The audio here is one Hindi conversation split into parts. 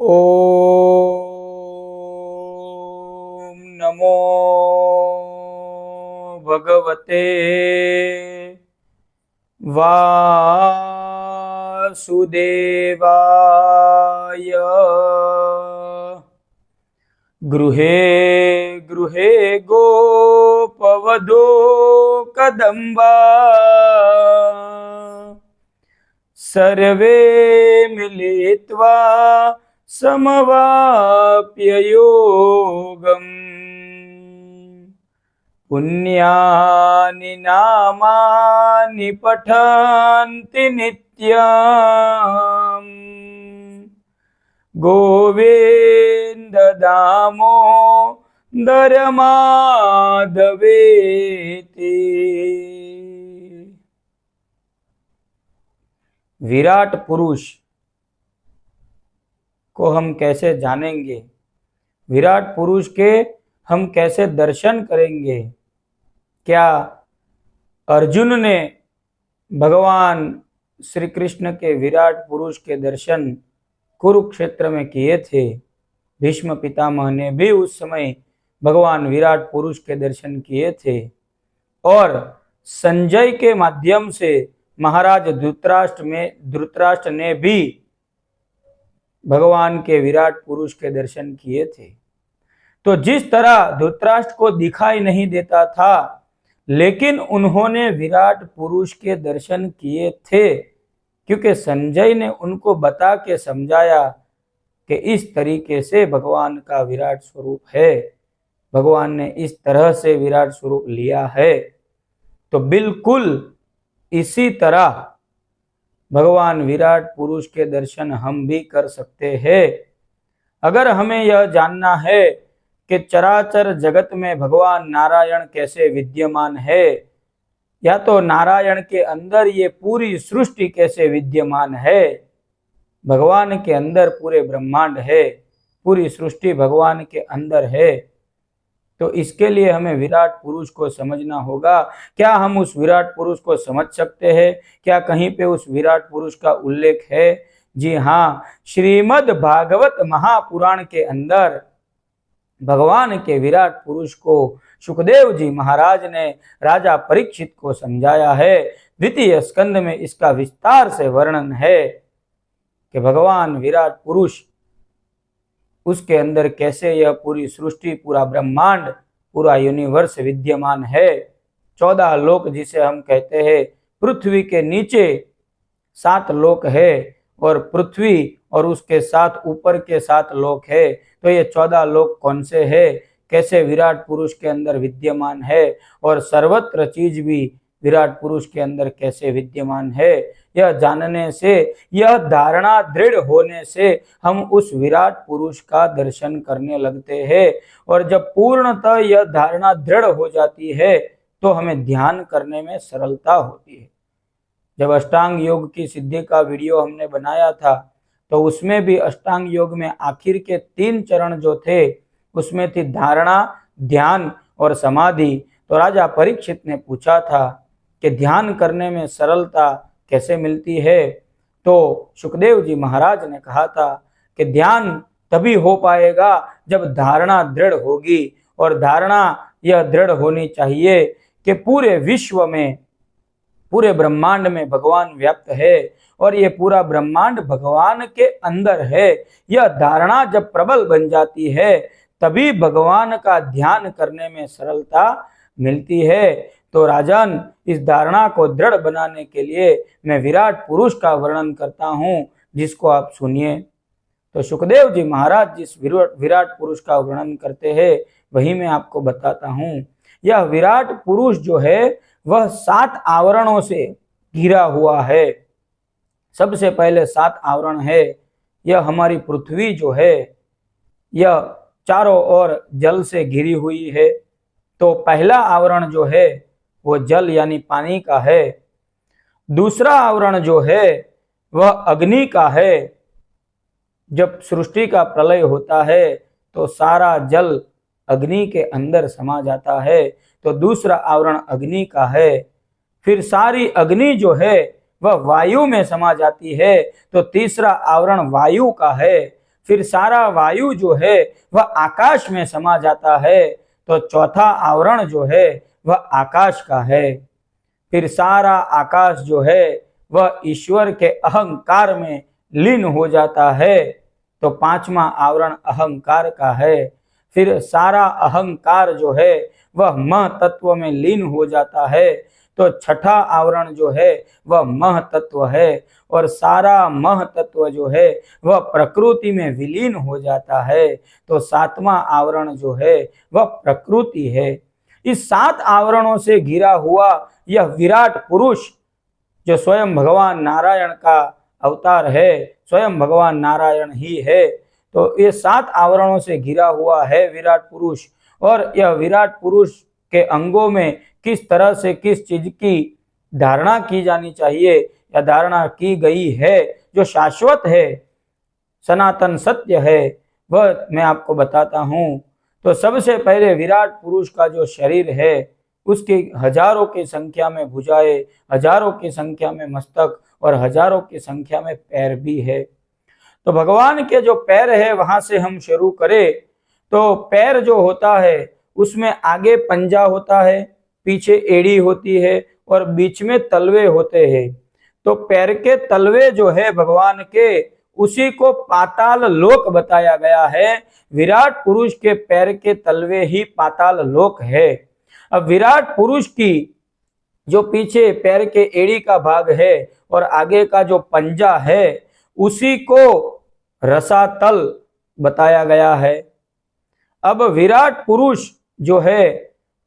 ओम नमो भगवते वासुदेवाय। गृहे गृहे गोपवधो कदम्बा सर्वे मिलित्वा समवाप्य योगम्। पुण्यानि नामानि पठन्ति नित्यम् गोविन्द दामोदर माधवेति। विराट पुरुष को हम कैसे जानेंगे? विराट पुरुष के हम कैसे दर्शन करेंगे? क्या अर्जुन ने भगवान श्री कृष्ण के विराट पुरुष के दर्शन कुरुक्षेत्र में किए थे? भीष्म पितामह ने भी उस समय भगवान विराट पुरुष के दर्शन किए थे और संजय के माध्यम से महाराज धृतराष्ट्र ने भी भगवान के विराट पुरुष के दर्शन किए थे। तो जिस तरह धृतराष्ट्र को दिखाई नहीं देता था, लेकिन उन्होंने विराट पुरुष के दर्शन किए थे, क्योंकि संजय ने उनको बता के समझाया कि इस तरीके से भगवान का विराट स्वरूप है, भगवान ने इस तरह से विराट स्वरूप लिया है। तो बिल्कुल इसी तरह भगवान विराट पुरुष के दर्शन हम भी कर सकते हैं। अगर हमें यह जानना है कि चराचर जगत में भगवान नारायण कैसे विद्यमान है, या तो नारायण के अंदर ये पूरी सृष्टि कैसे विद्यमान है, भगवान के अंदर पूरे ब्रह्मांड है, पूरी सृष्टि भगवान के अंदर है, तो इसके लिए हमें विराट पुरुष को समझना होगा। क्या हम उस विराट पुरुष को समझ सकते हैं? क्या कहीं पे उस विराट पुरुष का उल्लेख है? जी हाँ, श्रीमद् भागवत महापुराण के अंदर भगवान के विराट पुरुष को सुखदेव जी महाराज ने राजा परीक्षित को समझाया है। द्वितीय स्कंद में इसका विस्तार से वर्णन है कि भगवान विराट पुरुष, उसके अंदर कैसे यह पूरी सृष्टि, पूरा ब्रह्मांड, पूरा यूनिवर्स विद्यमान है। 14 लोक जिसे हम कहते हैं, पृथ्वी के नीचे 7 लोक है और पृथ्वी और उसके 7 ऊपर के 7 लोक है। तो ये 14 लोक कौन से है, कैसे विराट पुरुष के अंदर विद्यमान है, और सर्वत्र चीज भी विराट पुरुष के अंदर कैसे विद्यमान है, यह जानने से, यह धारणा दृढ़ होने से हम उस विराट पुरुष का दर्शन करने लगते हैं। और जब पूर्णतः यह धारणा दृढ़ हो जाती है तो हमें ध्यान करने में सरलता होती है। जब अष्टांग योग की सिद्धि का वीडियो हमने बनाया था, तो उसमें भी अष्टांग योग में आखिर के 3 चरण जो थे, उसमें थी धारणा, ध्यान और समाधि। तो राजा परीक्षित ने पूछा था कि ध्यान करने में सरलता कैसे मिलती है? तो सुखदेव जी महाराज ने कहा था कि ध्यान तभी हो पाएगा जब धारणा दृढ़ होगी, और धारणा यह दृढ़ होनी चाहिए कि पूरे विश्व में, पूरे ब्रह्मांड में भगवान व्याप्त है और ये पूरा ब्रह्मांड भगवान के अंदर है। यह धारणा जब प्रबल बन जाती है तभी भगवान का ध्यान करने में सरलता मिलती है। तो राजन, इस धारणा को दृढ़ बनाने के लिए मैं विराट पुरुष का वर्णन करता हूँ, जिसको आप सुनिए। तो सुखदेव जी महाराज जिस विराट पुरुष का वर्णन करते हैं, वही मैं आपको बताता हूँ। यह विराट पुरुष जो है वह 7 आवरणों से घिरा हुआ है। सबसे पहले 7 आवरण है। यह हमारी पृथ्वी जो है, यह चारों ओर जल से घिरी हुई है। तो पहला आवरण जो है वो जल यानी पानी का है। दूसरा आवरण जो है वह अग्नि का है। जब सृष्टि का प्रलय होता है तो सारा जल अग्नि के अंदर समा जाता है, तो दूसरा आवरण अग्नि का है। फिर सारी अग्नि जो है वह वायु में समा जाती है, तो तीसरा आवरण वायु का है। फिर सारा वायु जो है वह आकाश में समा जाता है, तो चौथा आवरण जो है वह आकाश का है। फिर सारा आकाश जो है वह ईश्वर के अहंकार में लीन हो जाता है, तो पांचवा आवरण अहंकार का है। फिर सारा अहंकार जो है वह मह तत्व में लीन हो जाता है, तो छठा आवरण जो है वह मह तत्व है। और सारा मह तत्व जो है वह प्रकृति में विलीन हो जाता है, तो सातवां आवरण जो है वह प्रकृति है। इस 7 आवरणों से घिरा हुआ यह विराट पुरुष जो स्वयं भगवान नारायण का अवतार है, स्वयं भगवान नारायण ही है, तो ये 7 आवरणों से घिरा हुआ है विराट पुरुष। और यह विराट पुरुष के अंगों में किस तरह से किस चीज की धारणा की जानी चाहिए या धारणा की गई है, जो शाश्वत है, सनातन सत्य है, वह मैं आपको बताता हूं। तो सबसे पहले विराट पुरुष का जो शरीर है उसकी हजारों की संख्या में भुजाएं, हजारों की संख्या में मस्तक और हजारों की संख्या में पैर भी है। तो भगवान के जो पैर है वहां से हम शुरू करें, तो पैर जो होता है उसमें आगे पंजा होता है, पीछे एड़ी होती है और बीच में तलवे होते हैं। तो पैर के तलवे जो है भगवान के, उसी को पाताल लोक बताया गया है। विराट पुरुष के पैर के तलवे ही पाताल लोक है। अब विराट पुरुष की जो पीछे पैर के एड़ी का भाग है और आगे का जो पंजा है उसी को रसातल बताया गया है। अब विराट पुरुष जो है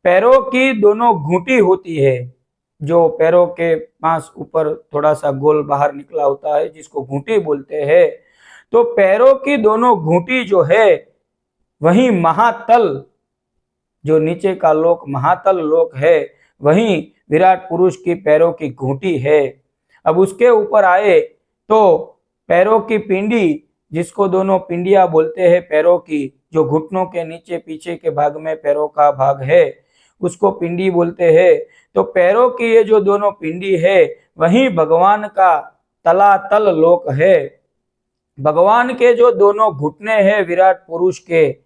पैरों की दोनों घूंटी होती है, जो पैरों के पास ऊपर थोड़ा सा गोल बाहर निकला होता है जिसको घूंटी बोलते हैं। तो पैरों की दोनों घूंटी जो है वही महातल, जो नीचे का लोक महातल लोक है, वही विराट पुरुष की पैरों की घूंटी है। अब उसके ऊपर आए तो पैरों की पिंडी, जिसको दोनों पिंडियां बोलते हैं पैरों की, जो घुटनों के नीचे पीछे के भाग में पैरों का भाग है उसको पिंडी बोलते हैं। तो पैरों की ये जो दोनों पिंडी है वही भगवान का तलातल लोक है। भगवान के जो दोनों घुटने हैं विराट पुरुष के,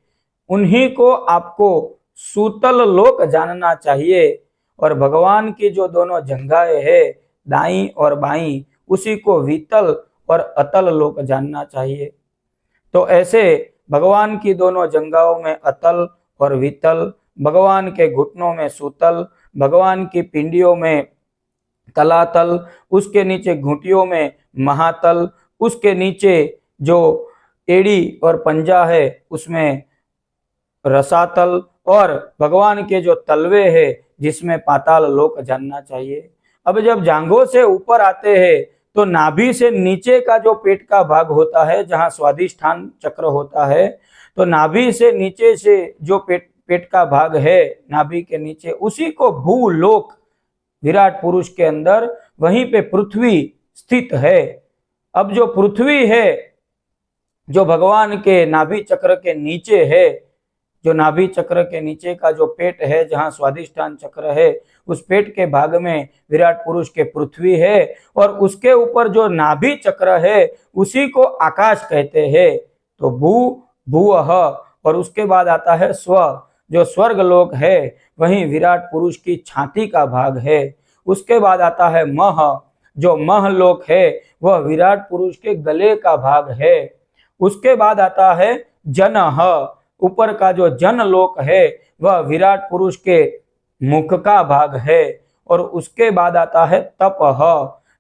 उन्हीं को आपको सूतल लोक जानना चाहिए। और भगवान की जो दोनों जंघाएं है दाईं और बाईं, उसी को वितल और अतल लोक जानना चाहिए। तो ऐसे भगवान की दोनों जंघाओं में अतल और वितल, भगवान के घुटनों में सूतल, भगवान की पिंडियों में तलातल, उसके नीचे घुटियों में महातल, उसके नीचे जो एड़ी और पंजा है उसमें रसातल, और भगवान के जो तलवे है जिसमें पाताल लोक जानना चाहिए। अब जब जांघों से ऊपर आते हैं तो नाभि से नीचे का जो पेट का भाग होता है, जहां स्वादिष्ठान चक्र होता है, तो नाभि से नीचे से जो पेट का भाग है नाभि के नीचे, उसी को भूलोक विराट पुरुष के अंदर, वहीं पे पृथ्वी स्थित है। अब जो पृथ्वी है जो भगवान के नाभि चक्र के नीचे है, जो नाभि चक्र के नीचे का जो पेट है जहां स्वादिष्ठान चक्र है, उस पेट के भाग में विराट पुरुष के पृथ्वी है, और उसके ऊपर जो नाभि चक्र है उसी को आकाश कहते हैं। तो भूअः, और उसके बाद आता है स्व, जो स्वर्ग लोक है, वहीं विराट पुरुष की छाती का भाग है। उसके बाद आता है मह, जो मह लोक है वह विराट पुरुष के गले का भाग है। उसके बाद आता है जनः, ऊपर का जो जन लोक है वह विराट पुरुष के मुख का भाग है। और उसके बाद आता है तपः,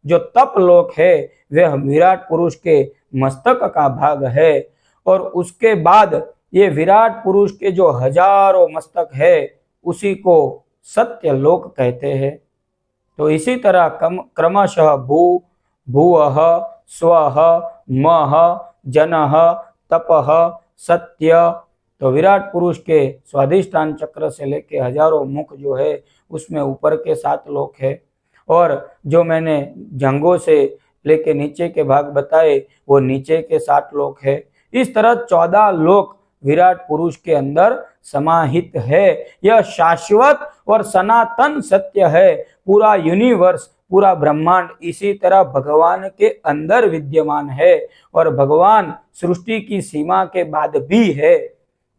जो तप लोक है वह विराट पुरुष के मस्तक का भाग है। और उसके बाद ये विराट पुरुष के जो हजारों मस्तक है उसी को सत्य लोक कहते हैं। तो इसी तरह क्रमशः भूअः, स्वः, मः, जनः, तपः, सत्य। तो विराट पुरुष के स्वादिष्ठान चक्र से लेके हजारों मुख जो है उसमें ऊपर के 7 लोक है, और जो मैंने जंघों से लेके नीचे के भाग बताए वो नीचे के 7 लोक है। इस तरह 14 लोक विराट पुरुष के अंदर समाहित है। यह शाश्वत और सनातन सत्य है। पूरा यूनिवर्स पूरा ब्रह्मांड इसी तरह भगवान के अंदर विद्यमान है और भगवान सृष्टि की सीमा के बाद भी है।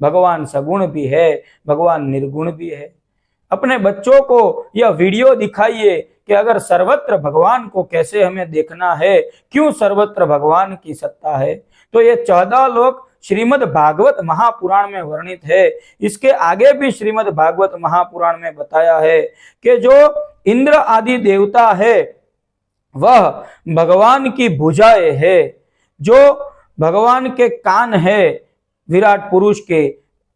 भगवान सगुण भी है, भगवान निर्गुण भी है। अपने बच्चों को यह वीडियो दिखाइए कि अगर सर्वत्र भगवान को कैसे हमें देखना है, क्यों सर्वत्र भगवान की सत्ता है। तो ये 14 लोक श्रीमद् भागवत महापुराण में वर्णित है। इसके आगे भी श्रीमद् भागवत महापुराण में बताया है कि जो इंद्र आदि देवता है वह भगवान की भुजाएं है, जो भगवान के कान है विराट पुरुष के,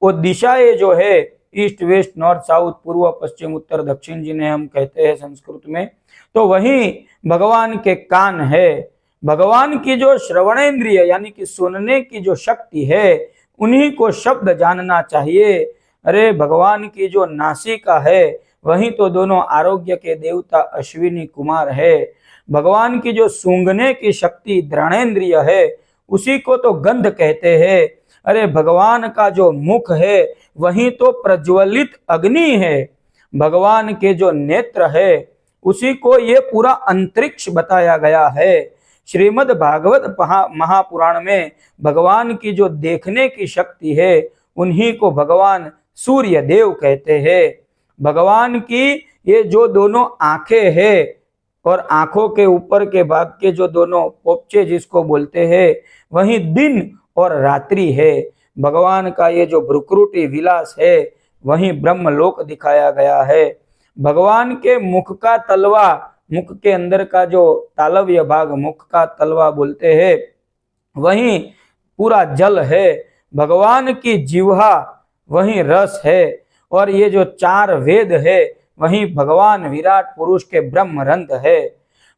वो दिशाएं जो है ईस्ट वेस्ट नॉर्थ साउथ पूर्व पश्चिम उत्तर दक्षिण जिन्हें हम कहते हैं संस्कृत में, तो वही भगवान के कान है। भगवान की जो श्रवणेंद्रिय यानी कि सुनने की जो शक्ति है, उन्हीं को शब्द जानना चाहिए। अरे भगवान की जो नासिका है वही तो दोनों आरोग्य के देवता अश्विनी कुमार है। भगवान की जो सूंघने की शक्ति घ्राणेंद्रिय है उसी को तो गंध कहते हैं। अरे भगवान का जो मुख है वही तो प्रज्वलित अग्नि है। भगवान के जो नेत्र है उसी को ये पूरा अंतरिक्ष बताया गया है। श्रीमद् भागवत महापुराण में भगवान की जो देखने की शक्ति है उन्हीं को भगवान सूर्य देव कहते हैं। भगवान की ये जो दोनों आंखें हैं और आंखों के ऊपर के भाग के जो दोनों पोपचे जिसको बोलते हैं वही दिन और रात्रि है। भगवान का ये जो भ्रुकुटी विलास है वही ब्रह्मलोक दिखाया गया है। भगवान के मुख का तलवा, मुख के अंदर का जो तालव्य भाग मुख का तलवा बोलते हैं वही पूरा जल है। भगवान की जिह्वा वही रस है और ये जो 4 वेद है वही भगवान विराट पुरुष के ब्रह्मरंध्र है।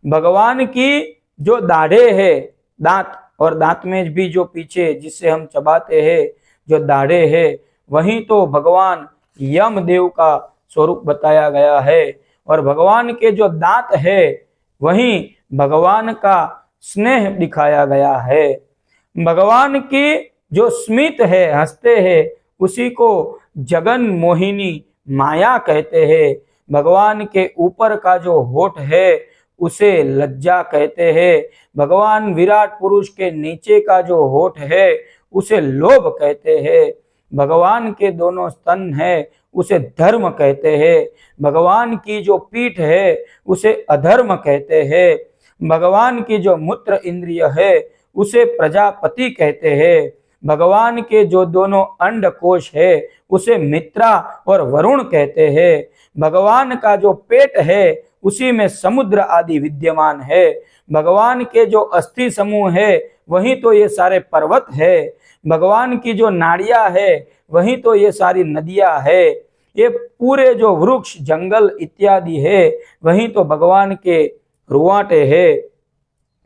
भगवान की जो दाढ़े है, दांत, और दांत में भी जो पीछे जिससे हम चबाते हैं जो दाढ़े है वही तो भगवान यम देव का स्वरूप बताया गया है। और भगवान के जो दांत है वही भगवान का स्नेह दिखाया गया है। भगवान की जो स्मित है, हंसते हैं, उसी को जगन मोहिनी माया कहते हैं। भगवान के ऊपर का जो होठ है उसे लज्जा कहते हैं। भगवान विराट पुरुष के नीचे का जो होठ है उसे लोभ कहते हैं। भगवान के दोनों स्तन है उसे धर्म कहते हैं। भगवान की जो पीठ है उसे अधर्म कहते हैं। भगवान की जो मूत्र इंद्रिय है उसे प्रजापति कहते हैं। भगवान के जो दोनों अंडकोश है उसे मित्रा और वरुण कहते हैं। भगवान का जो पेट है उसी में समुद्र आदि विद्यमान है। भगवान के जो अस्थि समूह है वही तो ये सारे पर्वत है। भगवान की जो नाड़ियां है वही तो ये सारी नदियां है। ये पूरे जो वृक्ष जंगल इत्यादि है वही तो भगवान के रुवाटे है।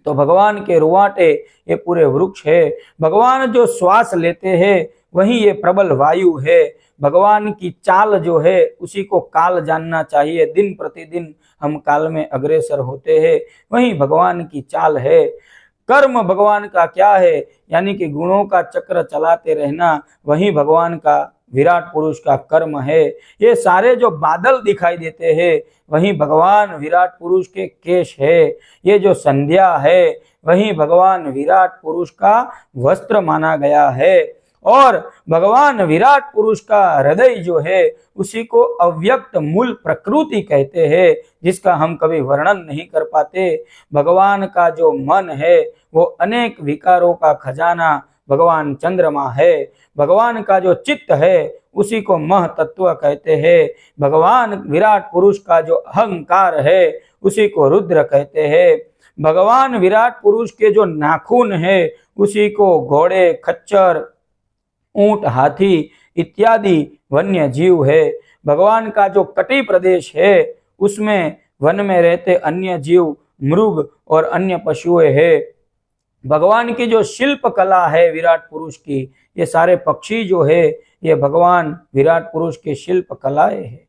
तो भगवान के रुवाटे ये पूरे वृक्ष है। भगवान जो श्वास लेते हैं वही ये प्रबल वायु है। भगवान की चाल जो है उसी को काल जानना चाहिए। दिन प्रतिदिन हम काल में अग्रसर होते हैं, वही भगवान की चाल है। कर्म भगवान का क्या है, यानी कि गुणों का चक्र चलाते रहना, वही भगवान का विराट पुरुष का कर्म है। ये सारे जो बादल दिखाई देते हैं वही भगवान विराट पुरुष के केश है। ये जो संध्या है वही भगवान विराट पुरुष का वस्त्र माना गया है। और भगवान विराट पुरुष का हृदय जो है उसी को अव्यक्त मूल प्रकृति कहते हैं, जिसका हम कभी वर्णन नहीं कर पाते। भगवान का जो मन है वो अनेक विकारों का खजाना भगवान चंद्रमा है। भगवान का जो चित्त है उसी को मह तत्व कहते हैं। भगवान विराट पुरुष का जो अहंकार है उसी को रुद्र कहते हैं। भगवान विराट पुरुष के जो नाखून है उसी को घोड़े, खच्चर, ऊंट, हाथी इत्यादि वन्य जीव है। भगवान का जो कटी प्रदेश है उसमें वन में रहते अन्य जीव, मृग और अन्य पशुएं है। भगवान की जो शिल्प कला है विराट पुरुष की, ये सारे पक्षी जो है ये भगवान विराट पुरुष के शिल्प कलाएं है।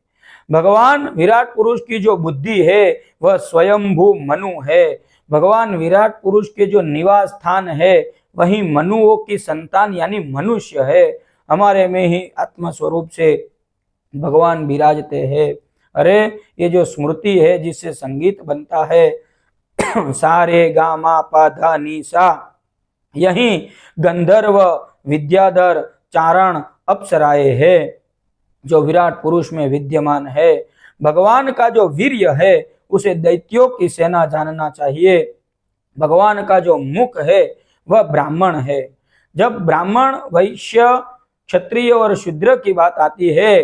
भगवान विराट पुरुष की जो बुद्धि है वह स्वयंभू मनु है। भगवान विराट पुरुष के जो निवास स्थान है वही मनुओं की संतान यानी मनुष्य है। हमारे में ही आत्म स्वरूप से भगवान विराजते हैं। अरे ये जो स्मृति है जिससे संगीत बनता है, सारे गा मा पा धा नी सा, यही गंधर्व विद्याधर चारण अप्सराए है जो विराट पुरुष में विद्यमान है। भगवान का जो वीर्य है उसे दैत्यों की सेना जानना चाहिए। भगवान का जो मुख है वह ब्राह्मण है। जब ब्राह्मण वैश्य क्षत्रिय और शूद्र की बात आती है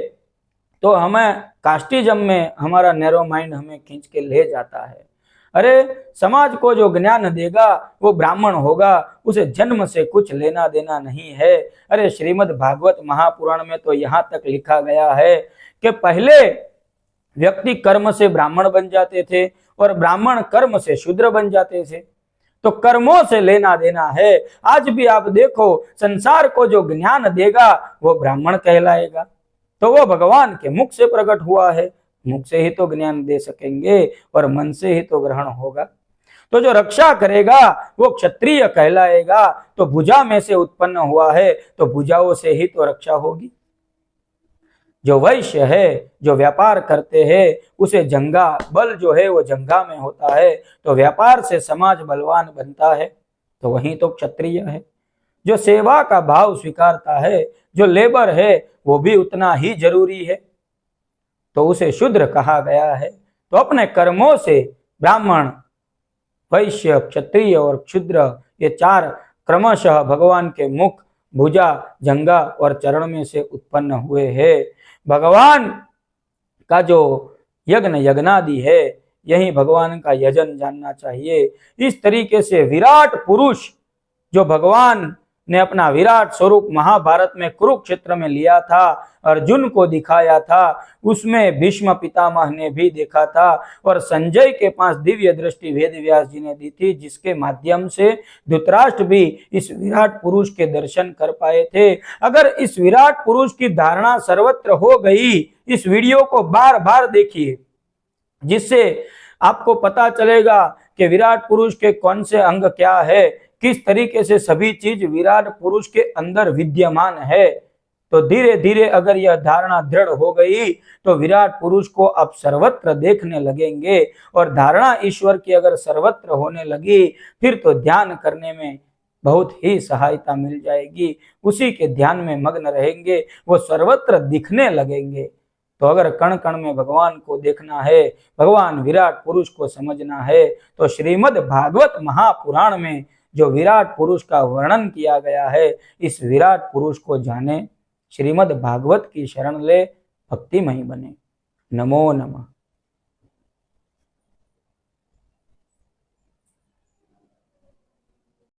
तो हमें कास्टिज्म में हमारा नैरो माइंड हमें खींच के ले जाता है। अरे समाज को जो ज्ञान देगा वो ब्राह्मण होगा, उसे जन्म से कुछ लेना देना नहीं है। अरे श्रीमद् भागवत महापुराण में तो यहाँ तक लिखा गया है कि पहले व्यक्ति कर्म से ब्राह्मण बन जाते थे और ब्राह्मण कर्म से शूद्र बन जाते थे। तो कर्मों से लेना देना है। आज भी आप देखो, संसार को जो ज्ञान देगा वो ब्राह्मण कहलाएगा, तो वो भगवान के मुख से प्रकट हुआ है। मुख से ही तो ज्ञान दे सकेंगे और मन से ही तो ग्रहण होगा। तो जो रक्षा करेगा वो क्षत्रिय कहलाएगा। तो भुजा में से उत्पन्न हुआ है तो भुजाओं से ही तो रक्षा होगी। जो वैश्य है, जो व्यापार करते हैं, उसे जंगा बल जो है वो जंगा में होता है, तो व्यापार से समाज बलवान बनता है, तो वही तो क्षत्रिय है। जो सेवा का भाव स्वीकारता है, जो लेबर है, वो भी उतना ही जरूरी है, तो उसे शूद्र कहा गया है। तो अपने कर्मों से ब्राह्मण, वैश्य, क्षत्रिय और क्षुद्र ये चार क्रमशः भगवान के मुख, भुजा, जंगा और चरण में से उत्पन्न हुए हैं। भगवान का जो यज्ञ यज्ञादि है, यही भगवान का यजन जानना चाहिए। इस तरीके से विराट पुरुष जो भगवान ने अपना विराट स्वरूप महाभारत में कुरुक्षेत्र में लिया था, अर्जुन को दिखाया था, उसमें भीष्म पितामह ने भी देखा था और संजय के पास दिव्य दृष्टि वेद व्यास जी ने दी थी, जिसके माध्यम से धृतराष्ट्र भी इस विराट पुरुष के दर्शन कर पाए थे। अगर इस विराट पुरुष की धारणा सर्वत्र हो गई, इस वीडियो को बार बार देखिए, जिससे आपको पता चलेगा कि विराट पुरुष के कौन से अंग क्या है, किस तरीके से सभी चीज विराट पुरुष के अंदर विद्यमान है। तो धीरे धीरे अगर यह धारणा दृढ़ हो गई तो विराट पुरुष को आप सर्वत्र देखने लगेंगे, और धारणा ईश्वर की अगर सर्वत्र होने लगी फिर तो ध्यान करने में बहुत ही सहायता मिल जाएगी। उसी के ध्यान में मग्न रहेंगे, वो सर्वत्र दिखने लगेंगे। तो अगर कण कण में भगवान को देखना है, भगवान विराट पुरुष को समझना है, तो श्रीमद् भागवत महापुराण में जो विराट पुरुष का वर्णन किया गया है, इस विराट पुरुष को जाने, श्रीमद् भागवत की शरण ले, भक्तिमय बने। नमो नमः।